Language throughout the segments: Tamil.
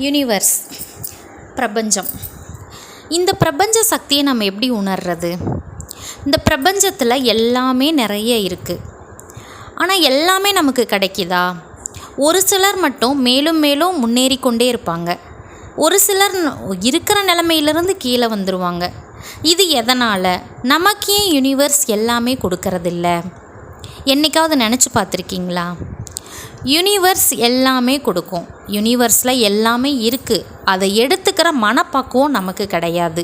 யூனிவர்ஸ், பிரபஞ்சம். இந்த பிரபஞ்ச சக்தியை நம்ம எப்படி உணர்றது? இந்த பிரபஞ்சத்தில் எல்லாமே நிறைய இருக்குது. ஆனால் எல்லாமே நமக்கு கிடைக்குதா? ஒரு சிலர் மட்டும் மேலும் மேலும் முன்னேறி கொண்டே இருப்பாங்க. ஒரு சிலர் இருக்கிற நிலைமையிலிருந்து கீழே வந்துடுவாங்க. இது எதனால்? நமக்கு ஏன் யூனிவர்ஸ் எல்லாமே கொடுக்கறதில்ல? என்றைக்காவது நினச்சி பார்த்துருக்கீங்களா? யூனிவர்ஸ் எல்லாமே கொடுக்கும். யூனிவர்ஸில் எல்லாமே இருக்குது. அதை எடுத்துக்கிற மனப்பக்குவம் நமக்கு கிடையாது.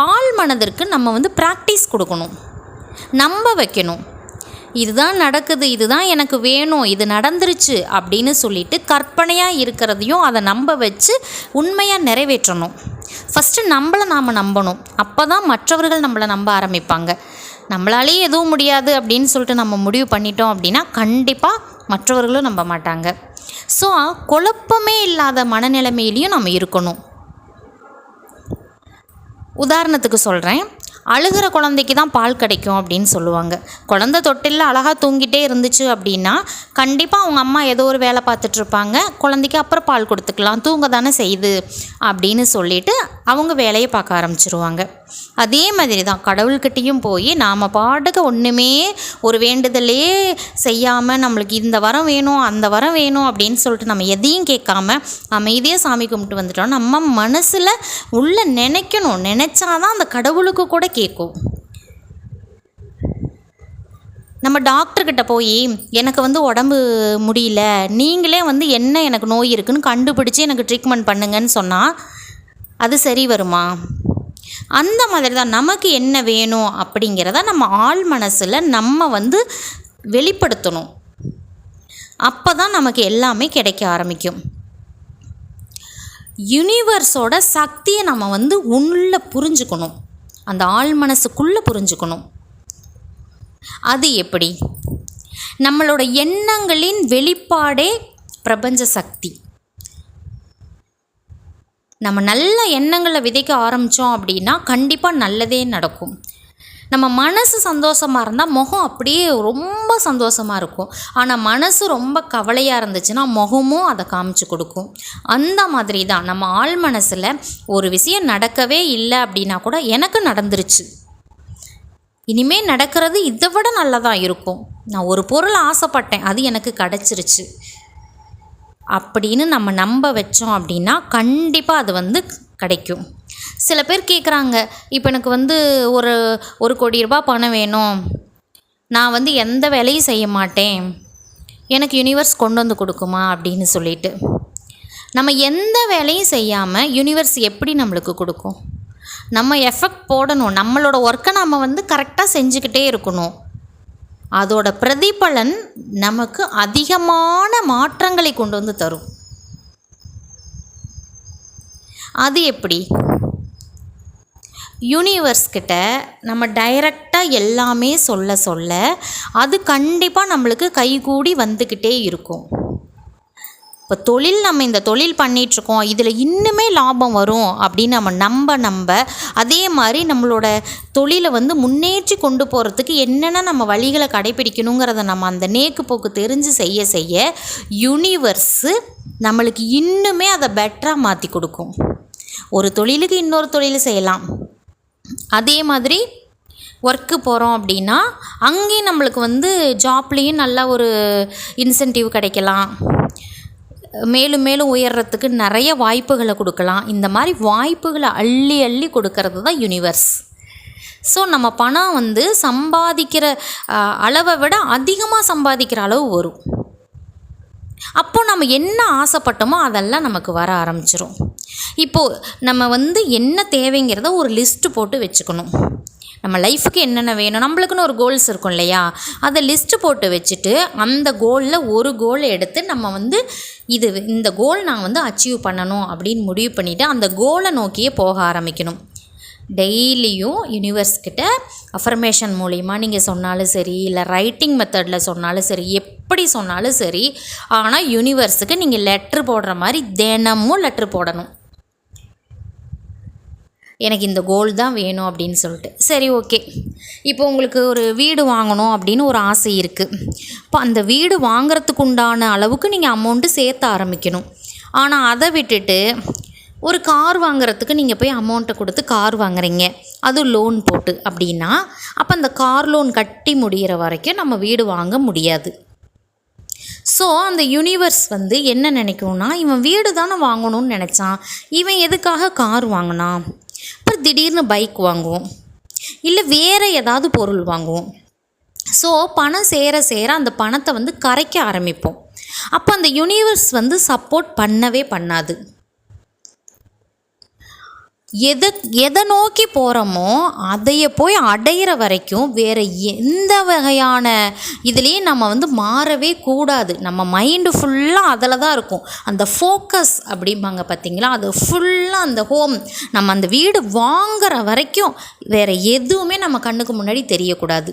ஆள் மனதிற்கு நம்ம ப்ராக்டிஸ் கொடுக்கணும், நம்ப வைக்கணும். இதுதான் நடக்குது, இதுதான் எனக்கு வேணும், இது நடந்துருச்சு அப்படின்னு சொல்லிட்டு கற்பனையாக இருக்கிறதையும் அதை நம்ப வச்சு உண்மையாக நிறைவேற்றணும். ஃபஸ்ட்டு நம்மளை நாம் நம்பணும். அப்போ தான் மற்றவர்கள் நம்மளை நம்ப ஆரம்பிப்பாங்க. நம்மளாலே எதுவும் முடியாது அப்படின்னு சொல்லிட்டு நம்ம முடிவு பண்ணிட்டோம் அப்படின்னா கண்டிப்பாக மற்றவர்களும் நம்ப மாட்டாங்க. ஸோ குழப்பமே இல்லாத மனநிலைமையிலையும் நம்ம இருக்கணும். உதாரணத்துக்கு சொல்கிறேன், அழுகிற குழந்தைக்கு தான் பால் கிடைக்கும் அப்படின்னு சொல்லுவாங்க. குழந்தை தொட்டிலில் அழகாக தூங்கிட்டே இருந்துச்சு அப்படின்னா கண்டிப்பாக அவங்க அம்மா ஏதோ ஒரு வேலை பார்த்துட்ருப்பாங்க. குழந்தைக்கு அப்புறம் பால் கொடுத்துக்கலாம், தூங்க தானே செய்யுது அப்படின்னு சொல்லிட்டு அவங்க வேலையை பார்க்க ஆரம்பிச்சிருவாங்க. அதே மாதிரி தான் கடவுள்கிட்டையும் போய் நாம் பாட்டுக்கு ஒன்றுமே ஒரு வேண்டுதலே செய்யாமல் நம்மளுக்கு இந்த வரம் வேணும் அந்த வரம் வேணும் அப்படின்னு சொல்லிட்டு நம்ம எதையும் கேட்காம அமைதியாக சாமி கும்பிட்டு வந்துட்டோம். நம்ம மனசில் உள்ள நினைக்கணும். நினச்சாதான் அந்த கடவுளுக்கு கூட கேட்கும். நம்ம டாக்டர்கிட்ட போய் எனக்கு உடம்பு முடியல, நீங்களே என்ன எனக்கு நோய் இருக்குன்னு கண்டுபிடிச்சி எனக்கு ட்ரீட்மெண்ட் பண்ணுங்கன்னு சொன்னால் அது சரி வருமா? அந்த மாதிரி தான் நமக்கு என்ன வேணும் அப்படிங்கிறத நம்ம ஆள் மனசில் நம்ம வெளிப்படுத்தணும். அப்போ தான் நமக்கு எல்லாமே கிடைக்க ஆரம்பிக்கும். யூனிவர்ஸோட சக்தியை நம்ம உள்ள புரிஞ்சுக்கணும், அந்த ஆள் மனசுக்குள்ளே புரிஞ்சுக்கணும். அது எப்படி? நம்மளோட எண்ணங்களின் வெளிப்பாடே பிரபஞ்ச சக்தி. நம்ம நல்ல எண்ணங்களை விதைக்க ஆரம்பித்தோம் அப்படின்னா கண்டிப்பாக நல்லதே நடக்கும். நம்ம மனசு சந்தோஷமாக இருந்தால் முகம் அப்படியே ரொம்ப சந்தோஷமாக இருக்கும். ஆனால் மனசு ரொம்ப கவலையாக இருந்துச்சுன்னா முகமும் அதை காமிச்சு கொடுக்கும். அந்த மாதிரி தான் நம்ம ஆள் மனசில் ஒரு விஷயம் நடக்கவே இல்லை அப்படின்னா கூட எனக்கு நடந்துருச்சு, இனிமேல் நடக்கிறது இதை விட நல்லதாக இருக்கும், நான் ஒரு பொருள் ஆசைப்பட்டேன் அது எனக்கு கிடச்சிருச்சு அப்படின்னு நம்ம நம்ப வச்சோம் அப்படின்னா கண்டிப்பாக அது கிடைக்கும். சில பேர் கேட்குறாங்க, இப்போ எனக்கு ஒரு 1 கோடி ரூபாய் பணம் வேணும், நான் எந்த வேலையும் செய்ய மாட்டேன், எனக்கு யூனிவர்ஸ் கொண்டு வந்து கொடுக்குமா அப்படின்னு சொல்லிட்டு. நம்ம எந்த வேலையும் செய்யாமல் யூனிவர்ஸ் எப்படி நம்மளுக்கு கொடுக்கும்? நம்ம எஃபெக்ட் போடணும். நம்மளோட ஒர்க்கை நம்ம கரெக்டாக செஞ்சுக்கிட்டே இருக்கணும். அதோட பிரதிபலன் நமக்கு அதிகமான மாற்றங்களை கொண்டு வந்து தரும். அது எப்படி? யூனிவர்ஸ் கிட்ட நம்ம டைரெக்டாக எல்லாமே சொல்ல அது கண்டிப்பாக நம்மளுக்கு கைகூடி வந்துக்கிட்டே இருக்கும். இப்போ தொழில், நம்ம இந்த தொழில் பண்ணிகிட்ருக்கோம், இதில் இன்னுமே லாபம் வரும் அப்படின்னு நம்ம நம்ப அதே மாதிரி நம்மளோட தொழிலை முன்னேற்றி கொண்டு போகிறதுக்கு என்னென்ன நம்ம வழிகளை கடைப்பிடிக்கணுங்கிறத நம்ம அந்த நேக்கு போக்கு தெரிஞ்சு செய்ய யூனிவர்ஸு நம்மளுக்கு இன்னுமே அதை பெட்டராக மாற்றி கொடுக்கும். ஒரு தொழிலுக்கு இன்னொரு தொழில் செய்யலாம். அதே மாதிரி ஒர்க்கு போகிறோம் அப்படின்னா அங்கேயும் நம்மளுக்கு ஜாப்லேயும் நல்ல ஒரு இன்சென்டிவ் கிடைக்கலாம், மேலும் மேலும் உயர்றதுக்கு நிறைய வாய்ப்புகளை கொடுக்கலாம். இந்த மாதிரி வாய்ப்புகளை அள்ளி அள்ளி கொடுக்கறது தான் யூனிவர்ஸ். ஸோ நம்ம பணம் சம்பாதிக்கிற அளவை விட அதிகமாக சம்பாதிக்கிற அளவு வரும். அப்போது நம்ம என்ன ஆசைப்பட்டோமோ அதெல்லாம் நமக்கு வர ஆரம்பிச்சிரும். இப்போது நம்ம என்ன தேவைங்கிறத ஒரு லிஸ்ட்டு போட்டு வச்சுக்கணும். நம்ம லைஃபுக்கு என்னென்ன வேணும், நம்மளுக்குன்னு ஒரு கோல்ஸ் இருக்கும் இல்லையா, அதை லிஸ்ட்டு போட்டு வச்சுட்டு அந்த கோலில் ஒரு கோல் எடுத்து நம்ம இந்த கோல் நான் அச்சீவ் பண்ணணும் அப்படின்னு முடிவு பண்ணிவிட்டு அந்த கோலை நோக்கியே போக ஆரம்பிக்கணும். டெய்லியும் யூனிவர்ஸ்கிட்ட அஃபர்மேஷன் மூலிமா நீங்கள் சொன்னாலும் சரி, இல்லை ரைட்டிங் மெத்தடில் சொன்னாலும் சரி, எப்படி சொன்னாலும் சரி, ஆனால் யூனிவர்ஸுக்கு நீங்கள் லெட்ரு போடுற மாதிரி தினமும் லெட்ரு போடணும். எனக்கு இந்த கோல் தான் வேணும் அப்படின்னு சொல்லிட்டு. சரி, ஓகே, இப்போ உங்களுக்கு ஒரு வீடு வாங்கணும் அப்படின்னு ஒரு ஆசை இருக்குது. இப்போ அந்த வீடு வாங்குறதுக்கு உண்டான அளவுக்கு நீங்கள் அமௌண்ட்டு சேர்த்த ஆரம்பிக்கணும். ஆனால் அதை விட்டுட்டு ஒரு கார் வாங்குறதுக்கு நீங்கள் போய் அமௌண்ட்டை கொடுத்து கார் வாங்குறீங்க, அது லோன் போட்டு அப்படின்னா, அப்போ அந்த கார் லோன் கட்டி முடிகிற வரைக்கும் நம்ம வீடு வாங்க முடியாது. ஸோ அந்த யூனிவர்ஸ் வந்து என்ன நினைக்கும்னா, இவன் வீடு தானே வாங்கணும்னு நினச்சான், இவன் எதுக்காக கார் வாங்கினான், அப்புறம் திடீர்னு பைக் வாங்குவோம், இல்லை வேறு ஏதாவது பொருள் வாங்குவோம். ஸோ பணம் சேர சேர அந்த பணத்தை வந்து கரைக்க ஆரம்பிப்போம். அப்போ அந்த யூனிவர்ஸ் வந்து சப்போர்ட் பண்ணவே பண்ணாது. எதை நோக்கி போகிறோமோ அதையே போய் அடையிற வரைக்கும் வேறு எந்த வகையான இதுலேயும் நம்ம வந்து மாறவே கூடாது. நம்ம மைண்டு ஃபுல்லாக அதில் தான் இருக்கும். அந்த ஃபோக்கஸ் அப்படிம்பாங்க பார்த்தீங்களா, அது ஃபுல்லாக அந்த நம்ம அந்த வீடு வாங்குற வரைக்கும் வேறு எதுவுமே நம்ம கண்ணுக்கு முன்னாடி தெரியக்கூடாது.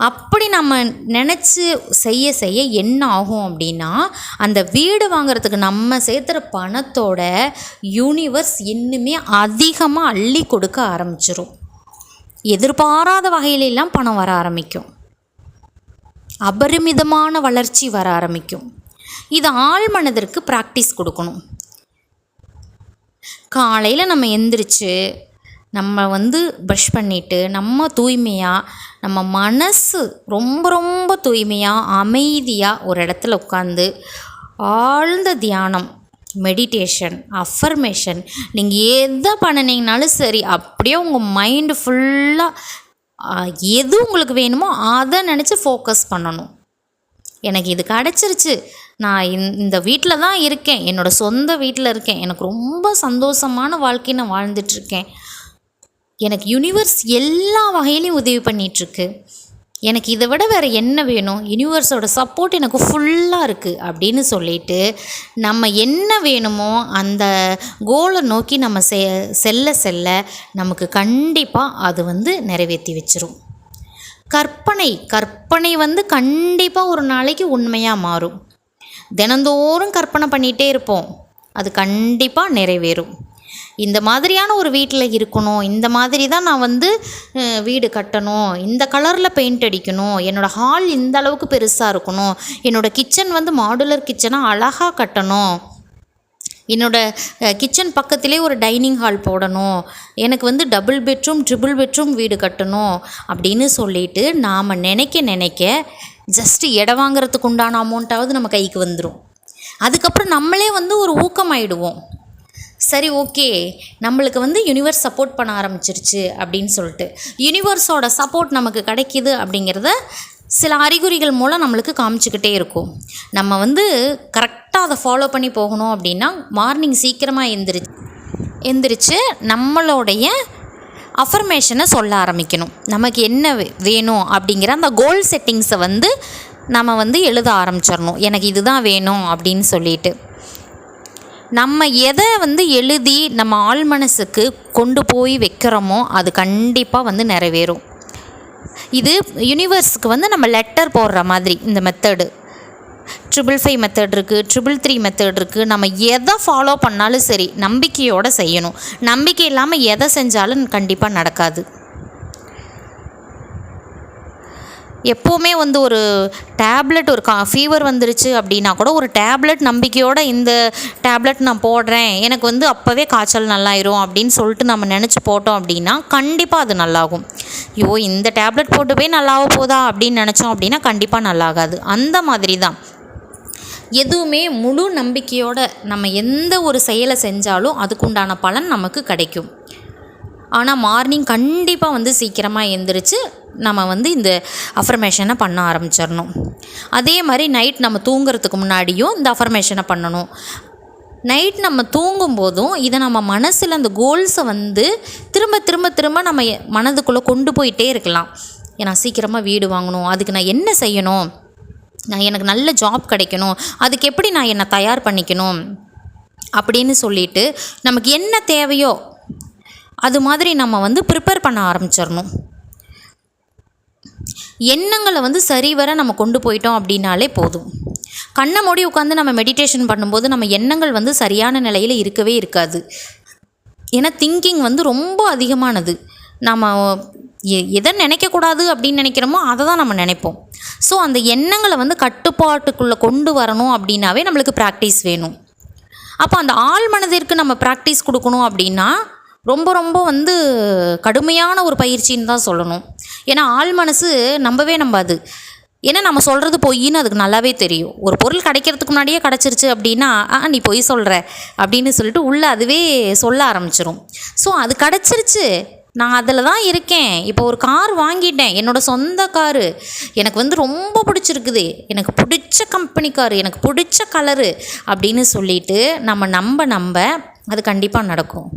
அப்படி நம்ம நினச்சி செய்ய செய்ய என்ன ஆகும் அப்படின்னா, அந்த வீடு வாங்குறதுக்கு நம்ம சேர்த்துற பணத்தோட யூனிவர்ஸ் இன்னுமே அதிகமாக அள்ளி கொடுக்க ஆரம்பிச்சிடும். எதிர்பாராத வகையிலெல்லாம் பணம் வர ஆரம்பிக்கும், அபரிமிதமான வளர்ச்சி வர ஆரம்பிக்கும். இது ஆழ் மனதிற்கு ப்ராக்டிஸ் கொடுக்கணும். காலையில் நம்ம எந்திரிச்சு நம்ம வந்து ப்ரஷ் பண்ணிவிட்டு நம்ம தூய்மையாக, நம்ம மனசு ரொம்ப ரொம்ப தூய்மையாக அமைதியாக ஒரு இடத்துல உட்காந்து ஆழ்ந்த தியானம், மெடிடேஷன், அஃபர்மேஷன் நீங்கள் எதை பண்ணினீங்கனாலும் சரி, அப்படியே உங்கள் மைண்டு ஃபுல்லாக எது உங்களுக்கு வேணுமோ அதை நினச்சி ஃபோக்கஸ் பண்ணணும். எனக்கு இது கிடச்சிருச்சு, நான் இந்த வீட்டில் தான் இருக்கேன், என்னோடய சொந்த வீட்டில் இருக்கேன், எனக்கு ரொம்ப சந்தோஷமான வாழ்க்கையை நான் வாழ்ந்துட்டுருக்கேன், எனக்கு யூனிவர்ஸ் எல்லா வகையிலையும் உதவி பண்ணிகிட்ருக்கு, எனக்கு இதை விட வேறு என்ன வேணும், யூனிவர்ஸோட சப்போர்ட் எனக்கு ஃபுல்லாக இருக்குது அப்படின்னு சொல்லிட்டு நம்ம என்ன வேணுமோ அந்த கோலை நோக்கி நம்ம செல்ல செல்ல நமக்கு கண்டிப்பாக அது வந்து நிறைவேற்றி வச்சிரும். கற்பனை வந்து கண்டிப்பாக ஒரு நாளைக்கு உண்மையாக மாறும். தினந்தோறும் கற்பனை பண்ணிகிட்டே இருப்போம், அது கண்டிப்பாக நிறைவேறும். இந்த மாதிரியான ஒரு வீட்டில் இருக்கணும், இந்த மாதிரி தான் நான் வந்து வீடு கட்டணும், இந்த கலரில் பெயிண்ட் அடிக்கணும், என்னோடய ஹால் இந்த அளவுக்கு பெருசாக இருக்கணும், என்னோடய கிச்சன் வந்து மாடுலர் கிச்சனாக அழகாக கட்டணும், என்னோடய கிச்சன் பக்கத்திலே ஒரு டைனிங் ஹால் போடணும், எனக்கு வந்து டபுள் பெட்ரூம் ட்ரிபிள் பெட்ரூம் வீடு கட்டணும் அப்படின்னு சொல்லிட்டு நாம் நினைக்க ஜஸ்ட்டு இடம் வாங்குறதுக்கு உண்டான அமௌண்ட்டாவது நம்ம கைக்கு வந்துடும். அதுக்கப்புறம் நம்மளே வந்து ஒரு ஊக்கமாயிடுவோம். சரி, ஓகே, நம்மளுக்கு வந்து யூனிவர்ஸ் சப்போர்ட் பண்ண ஆரம்பிச்சிருச்சு அப்படின்னு சொல்லிட்டு யூனிவர்ஸோட சப்போர்ட் நமக்கு கிடைக்கிது அப்படிங்கிறத சில அறிகுறிகள் மூலம் நம்மளுக்கு காமிச்சிக்கிட்டே இருக்கும். நம்ம வந்து கரெக்டாக அதை ஃபாலோ பண்ணி போகணும் அப்படின்னா மார்னிங் சீக்கிரமாக எந்திரிச்சு நம்மளுடைய அஃபர்மேஷனை சொல்ல ஆரம்பிக்கணும். நமக்கு என்ன வேணும் அப்படிங்கிற அந்த கோல் செட்டிங்ஸை வந்து நம்ம வந்து எழுத ஆரம்பிச்சிடணும். எனக்கு இதுதான் வேணும் அப்படின்னு சொல்லிட்டு நம்ம எதை வந்து எழுதி நம்ம ஆழ் மனசுக்கு கொண்டு போய் வைக்கிறோமோ அது கண்டிப்பாக வந்து நிறைவேறும். இது யூனிவர்ஸுக்கு வந்து நம்ம லெட்டர் போடுற மாதிரி இந்த மெத்தடு 555 மெத்தட் இருக்குது, 333 மெத்தட் இருக்குது. நம்ம எதை ஃபாலோ பண்ணாலும் சரி நம்பிக்கையோடு செய்யணும். நம்பிக்கை இல்லாமல் எதை செஞ்சாலும் கண்டிப்பாக நடக்காது. எப்போவுமே வந்து ஒரு டேப்லெட், ஒரு ஃபீவர் வந்துருச்சு அப்படின்னா கூட ஒரு டேப்லெட் நம்பிக்கையோடு இந்த டேப்லெட் நான் போடுறேன், எனக்கு வந்து அப்போவே காய்ச்சல் நல்லாயிரும் அப்படின்னு சொல்லிட்டு நம்ம நினச்சி போட்டோம் அப்படின்னா கண்டிப்பாக அது நல்லாகும். ஐயோ இந்த டேப்லெட் போட்டு போய் நல்லாக போதா அப்படின்னு நினச்சோம் அப்படின்னா கண்டிப்பாக நல்லாகாது. அந்த மாதிரி தான் எதுவுமே முழு நம்பிக்கையோடு நம்ம எந்த ஒரு செயலை செஞ்சாலும் அதுக்குண்டான பலன் நமக்கு கிடைக்கும். ஆனால் மார்னிங் கண்டிப்பாக வந்து சீக்கிரமாக எழுந்திரிச்சு நம்ம வந்து இந்த அஃபர்மேஷனை பண்ண ஆரம்பிச்சிடணும். அதே மாதிரி நைட் நம்ம தூங்குறதுக்கு முன்னாடியும் இந்த அஃபர்மேஷனை பண்ணணும். நைட் நம்ம தூங்கும்போதும் இதை நம்ம மனசில் அந்த கோல்ஸை வந்து திரும்ப திரும்ப திரும்ப நம்ம மனதுக்குள்ளே கொண்டு போயிட்டே இருக்கலாம். நான் சீக்கிரமாக வீடு வாங்கணும், அதுக்கு நான் என்ன செய்யணும், எனக்கு நல்ல ஜாப் கிடைக்கணும், அதுக்கு எப்படி நான் என்னை தயார் பண்ணிக்கணும் அப்படின்னு சொல்லிட்டு நமக்கு என்ன தேவையோ அது மாதிரி நம்ம வந்து ப்ரிப்பேர் பண்ண ஆரம்பிச்சிடணும். எண்ணங்களை வந்து சரிவர நம்ம கொண்டு போயிட்டோம் அப்படின்னாலே போதும். கண்ணை மூடி உட்காந்து நம்ம மெடிடேஷன் பண்ணும்போது நம்ம எண்ணங்கள் வந்து சரியான நிலையில் இருக்கவே இருக்காது. ஏன்னா திங்கிங் வந்து ரொம்ப அதிகமானது. நம்ம எதை நினைக்கக்கூடாது அப்படின்னு நினைக்கிறோமோ அதை தான் நம்ம நினைப்போம். ஸோ அந்த எண்ணங்களை வந்து கட்டுப்பாட்டுக்குள்ளே கொண்டு வரணும் அப்படின்னாவே நம்மளுக்கு ப்ராக்டிஸ் வேணும். அப்போ அந்த ஆழ் மனதிற்கு நம்ம ப்ராக்டிஸ் கொடுக்கணும் அப்படின்னா ரொம்ப ரொம்ப வந்து கடுமையான ஒரு பயிற்சின்னு தான் சொல்லணும். ஏன்னா ஆழ் மனசு நம்பவே நம்பாது. ஏன்னா நம்ம சொல்கிறது பொய்ன்னு அதுக்கு நல்லாவே தெரியும். ஒரு பொருள் கிடைக்கிறதுக்கு முன்னாடியே கிடச்சிருச்சு அப்படின்னா நீ பொய் சொல்கிற அப்படின்னு சொல்லிட்டு உள்ளே அதுவே சொல்ல ஆரம்பிச்சிடும். ஸோ அது கிடச்சிருச்சு, நான் அதில் தான் இருக்கேன், இப்போ ஒரு கார் வாங்கிட்டேன், என்னோடய சொந்த காரு, எனக்கு வந்து ரொம்ப பிடிச்சிருக்குது, எனக்கு பிடிச்ச கம்பெனி காரு, எனக்கு பிடிச்ச கலரு அப்படின்னு சொல்லிட்டு நம்ம நம்ப அது கண்டிப்பாக நடக்கும்.